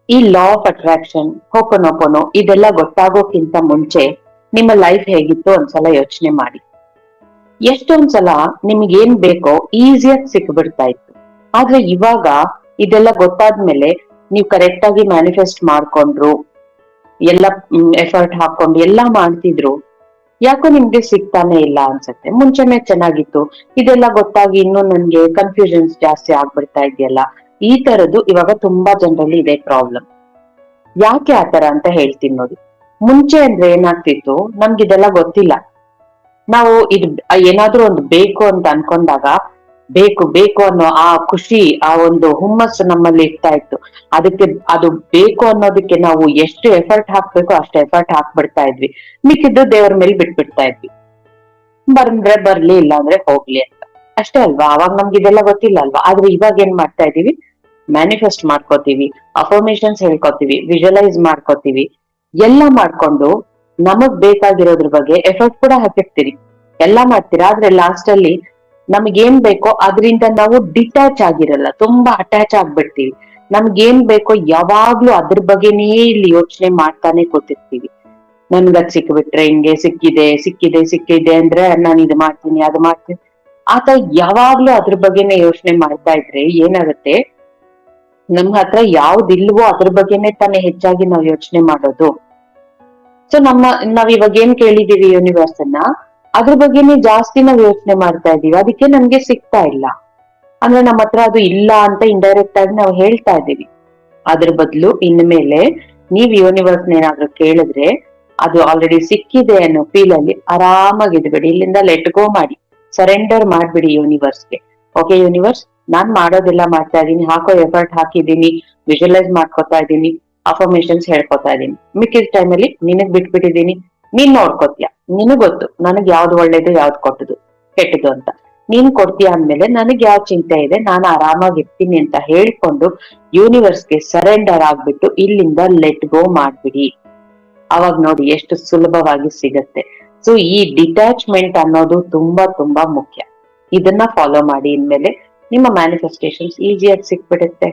ಈ law of attraction, ಹೋಪನೋಪೊನೋ ಇದೆಲ್ಲ ಗೊತ್ತಾಗೋಕ್ಕಿಂತ ಮುಂಚೆ ನಿಮ್ಮ ಲೈಫ್ ಹೇಗಿತ್ತು ಒಂದ್ಸಲ ಯೋಚನೆ ಮಾಡಿ. ಎಷ್ಟೊಂದ್ಸಲ ನಿಮ್ಗೇನ್ ಬೇಕೋ ಈಸಿಯಾಗಿ ಸಿಕ್ಬಿಡ್ತಾ ಇತ್ತು. ಆದ್ರೆ ಇವಾಗ ಇದೆಲ್ಲ ಗೊತ್ತಾದ್ಮೇಲೆ ನೀವು ಕರೆಕ್ಟ್ ಆಗಿ ಮ್ಯಾನಿಫೆಸ್ಟ್ ಮಾಡ್ಕೊಂಡ್ರು, ಎಲ್ಲ ಎಫರ್ಟ್ ಹಾಕೊಂಡು ಎಲ್ಲಾ ಮಾಡ್ತಿದ್ರು, ಯಾಕೋ ನಿಮ್ಗೆ ಸಿಗ್ತಾನೆ ಇಲ್ಲ ಅನ್ಸತ್ತೆ. ಮುಂಚೆನೆ ಚೆನ್ನಾಗಿತ್ತು, ಇದೆಲ್ಲ ಗೊತ್ತಾಗಿ ಇನ್ನೂ ನನ್ಗೆ ಕನ್ಫ್ಯೂಷನ್ಸ್ ಜಾಸ್ತಿ ಆಗ್ಬಿಡ್ತಾ ಇದೆಯಲ್ಲ. ಈ ತರದ್ದು ಇವಾಗ ತುಂಬಾ ಜನರಲ್ಲಿ ಇದೆ ಪ್ರಾಬ್ಲಮ್. ಯಾಕೆ ಆತರ ಅಂತ ಹೇಳ್ತೀನಿ ನೋಡಿ. ಮುಂಚೆ ಅಂದ್ರೆ ಏನಾಗ್ತಿತ್ತು, ನಮ್ಗಿದೆಲ್ಲ ಗೊತ್ತಿಲ್ಲ. ನಾವು ಏನಾದ್ರೂ ಒಂದು ಬೇಕು ಅಂತ ಅನ್ಕೊಂಡಾಗ ಬೇಕು ಬೇಕು ಅನ್ನೋ ಆ ಖುಷಿ, ಆ ಒಂದು ಹುಮ್ಮಸ್ಸು ನಮ್ಮಲ್ಲಿ ಇರ್ತಾ ಇತ್ತು. ಅದಕ್ಕೆ ಅದು ಬೇಕು ಅನ್ನೋದಕ್ಕೆ ನಾವು ಎಷ್ಟು ಎಫರ್ಟ್ ಹಾಕ್ಬೇಕು ಅಷ್ಟು ಎಫರ್ಟ್ ಹಾಕ್ಬಿಡ್ತಾ ಇದ್ವಿ. ಮಿಕ್ಕಿದ್ದು ದೇವ್ರ ಮೇಲೆ ಬಿಟ್ಬಿಡ್ತಾ ಇದ್ವಿ. ಬಂದ್ರೆ ಬರ್ಲಿ, ಇಲ್ಲ ಅಂದ್ರೆ ಹೋಗ್ಲಿ ಅಂತ ಅಷ್ಟೇ ಅಲ್ವಾ. ಅವಾಗ ನಮ್ಗೆ ಇದೆಲ್ಲ ಗೊತ್ತಿಲ್ಲ ಅಲ್ವಾ. ಆದ್ರೆ ಇವಾಗ ಏನ್ ಮಾಡ್ತಾ ಇದೀವಿ, ಮ್ಯಾನಿಫೆಸ್ಟ್ ಮಾಡ್ಕೋತೀವಿ, ಅಫರ್ಮೇಶನ್ಸ್ ಹೇಳ್ಕೊತೀವಿ, ವಿಜುವಲೈಸ್ ಮಾಡ್ಕೋತೀವಿ, ಎಲ್ಲ ಮಾಡ್ಕೊಂಡು ನಮಗ್ ಬೇಕಾಗಿರೋದ್ರ ಬಗ್ಗೆ ಎಫರ್ಟ್ ಕೂಡ ಹಾಕಿರ್ತೀರಿ, ಎಲ್ಲಾ ಮಾಡ್ತೀರಾ. ಆದ್ರೆ ಲಾಸ್ಟ್ ಅಲ್ಲಿ ನಮ್ಗೇನ್ ಬೇಕೋ ಅದರಿಂದ ನಾವು ಡಿಟ್ಯಾಚ್ ಆಗಿರಲ್ಲ, ತುಂಬಾ ಅಟ್ಯಾಚ್ ಆಗ್ಬಿಡ್ತೀವಿ. ನಮ್ಗೇನ್ ಬೇಕೋ ಯಾವಾಗ್ಲೂ ಅದ್ರ ಬಗ್ಗೆನೇ ಇಲ್ಲಿ ಯೋಚನೆ ಮಾಡ್ತಾನೆ ಕೂತಿರ್ತೀವಿ. ನನ್ಗದ್ ಸಿಕ್ಬಿಟ್ರೆ ಹಿಂಗೆ, ಸಿಕ್ಕಿದೆ ಸಿಕ್ಕಿದೆ ಸಿಕ್ಕಿದೆ ಅಂದ್ರೆ ನಾನು ಇದು ಮಾಡ್ತೀನಿ ಅದು ಮಾಡ್ತೀನಿ ಆತ ಯಾವಾಗ್ಲೂ ಅದ್ರ ಬಗ್ಗೆನೆ ಯೋಚನೆ ಮಾಡ್ತಾ ಇದ್ರೆ ಏನಾಗುತ್ತೆ, ನಮ್ ಹತ್ರ ಯಾವ್ದಿಲ್ವೋ ಅದ್ರ ಬಗ್ಗೆನೆ ತಾನೇ ಹೆಚ್ಚಾಗಿ ನಾವ್ ಯೋಚನೆ ಮಾಡೋದು. ಸೊ ನಾವ್ ಇವಾಗ ಏನ್ ಕೇಳಿದೀವಿ ಯೂನಿವರ್ಸ್ ಅನ್ನ, ಅದ್ರ ಬಗ್ಗೆನೇ ಜಾಸ್ತಿ ನಾವ್ ಯೋಚನೆ ಮಾಡ್ತಾ ಇದೀವಿ. ಅದಕ್ಕೆ ನಮ್ಗೆ ಸಿಗ್ತಾ ಇಲ್ಲ. ಅಂದ್ರೆ ನಮ್ಮ ಹತ್ರ ಅದು ಇಲ್ಲ ಅಂತ ಇಂಡೈರೆಕ್ಟ್ ಆಗಿ ನಾವು ಹೇಳ್ತಾ ಇದೀವಿ. ಅದ್ರ ಬದಲು ಇನ್ಮೇಲೆ ನೀವ್ ಯೂನಿವರ್ಸ್ ಏನಾದ್ರೂ ಕೇಳಿದ್ರೆ ಅದು ಆಲ್ರೆಡಿ ಸಿಕ್ಕಿದೆ ಅನ್ನೋ ಫೀಲ್ ಅಲ್ಲಿ ಆರಾಮಾಗಿದ್ಬಿಡಿ. ಇಲ್ಲಿಂದ ಲೆಟ್ ಗೋ ಮಾಡಿ, ಸರೆಂಡರ್ ಮಾಡ್ಬಿಡಿ ಯೂನಿವರ್ಸ್ಗೆ. ಓಕೆ ಯೂನಿವರ್ಸ್, ನಾನ್ ಮಾಡೋದೆಲ್ಲ ಮಾಡ್ತಾ ಇದೀನಿ, ಹಾಕೋ ಎಫರ್ಟ್ ಹಾಕಿದೀನಿ, ವಿಜುವಲೈಸ್ ಮಾಡ್ಕೊತಾ ಇದ್ದೀನಿ, ಅಫರ್ಮೇಶನ್ಸ್ ಹೇಳ್ಕೊತಾ ಇದೀನಿ. ಮಿಕ್ಕಿದ ಟೈಮಲ್ಲಿ ನಿನಗ್ ಬಿಟ್ಬಿಟ್ಟಿದೀನಿ, ನೀನ್ ನೋಡ್ಕೋತೀಯ. ನಿನಗ್ ಗೊತ್ತು ನನಗ್ ಯಾವ್ದು ಒಳ್ಳೇದು ಯಾವ್ದು ಕೆಟ್ಟದು ಅಂತ. ನೀನ್ ಕೊಡ್ತೀಯ ಅಂದ್ಮೇಲೆ ನನಗ್ ಯಾವ ಚಿಂತೆ ಇದೆ, ನಾನು ಆರಾಮಾಗಿರ್ತೀನಿ ಅಂತ ಹೇಳ್ಕೊಂಡು ಯೂನಿವರ್ಸ್ಗೆ ಸರೆಂಡರ್ ಆಗ್ಬಿಟ್ಟು ಇಲ್ಲಿಂದ ಲೆಟ್ ಗೋ ಮಾಡ್ಬಿಡಿ. ಅವಾಗ ನೋಡಿ ಎಷ್ಟು ಸುಲಭವಾಗಿ ಸಿಗತ್ತೆ. ಸೊ ಈ ಡಿಟ್ಯಾಚ್ಮೆಂಟ್ ಅನ್ನೋದು ತುಂಬಾ ತುಂಬಾ ಮುಖ್ಯ. ಇದನ್ನ ಫಾಲೋ ಮಾಡಿ, ಇನ್ಮೇಲೆ ನಿಮ್ಮ ಮ್ಯಾನಿಫೆಸ್ಟೇಷನ್ಸ್ ಈಸಿಯಾಗಿ ಸಿಕ್ಬಿಡುತ್ತೆ.